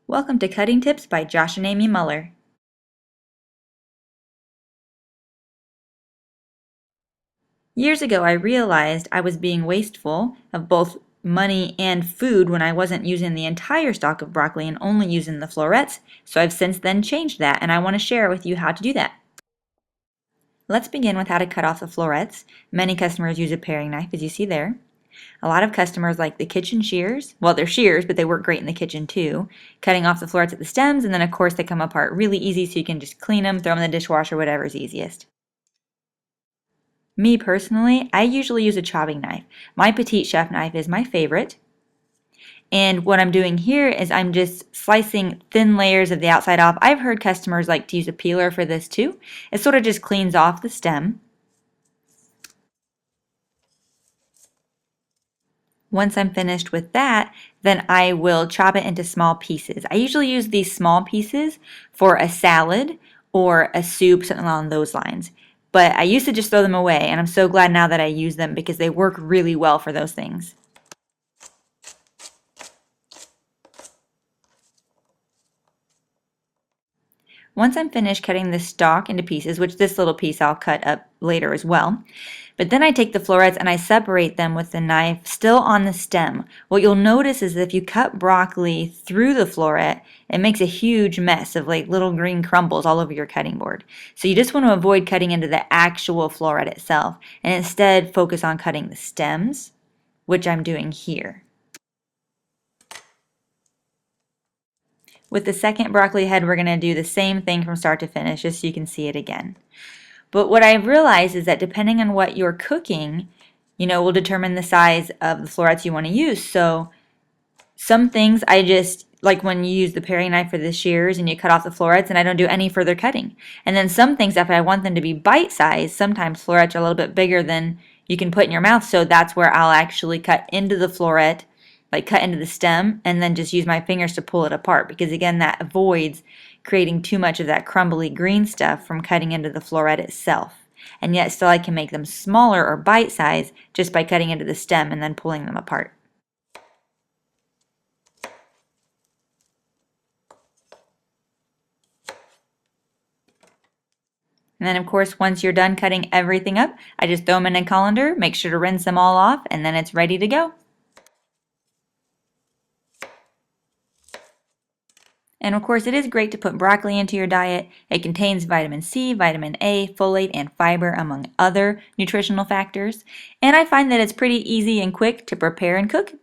Welcome to Cutting Tips by Josh and Amiee Mueller. Years ago, I realized I was being wasteful of both money and food when I wasn't using the entire stalk of broccoli and only using the florets, so I've since then changed that, and I want to share with you how to do that. Let's begin with how to cut off the florets. Many customers use a paring knife, as you see there. A lot of customers like the kitchen shears. Well, they're shears, but they work great in the kitchen too. Cutting off the florets at the stems, and then of course they come apart really easy so you can just clean them, throw them in the dishwasher, whatever's easiest. Me personally, I usually use a chopping knife. My Petite Chef knife is my favorite. And what I'm doing here is I'm just slicing thin layers of the outside off. I've heard customers like to use a peeler for this too. It sort of just cleans off the stem. Once I'm finished with that, then I will chop it into small pieces. I usually use these small pieces for a salad or a soup, something along those lines. But I used to just throw them away, and I'm so glad now that I use them because they work really well for those things. Once I'm finished cutting the stalk into pieces, which this little piece I'll cut up later as well, but then I take the florets and I separate them with the knife still on the stem. What you'll notice is that if you cut broccoli through the floret, it makes a huge mess of like little green crumbles all over your cutting board. So you just want to avoid cutting into the actual floret itself and instead focus on cutting the stems, which I'm doing here. With the second broccoli head, we're going to do the same thing from start to finish, just so you can see it again. But what I've realized is that depending on what you're cooking, will determine the size of the florets you want to use. So some things I just, like when you use the paring knife for the shears and you cut off the florets, and I don't do any further cutting. And then some things, if I want them to be bite-sized, sometimes florets are a little bit bigger than you can put in your mouth, so that's where I'll actually cut into the floret, like cut into the stem, and then just use my fingers to pull it apart, because again, that avoids creating too much of that crumbly green stuff from cutting into the floret itself. And yet still I can make them smaller or bite-sized just by cutting into the stem and then pulling them apart. And then of course, once you're done cutting everything up, I just throw them in a colander, make sure to rinse them all off, and then it's ready to go. And of course, it is great to put broccoli into your diet. It contains vitamin C, vitamin A, folate, and fiber, among other nutritional factors. And I find that it's pretty easy and quick to prepare and cook.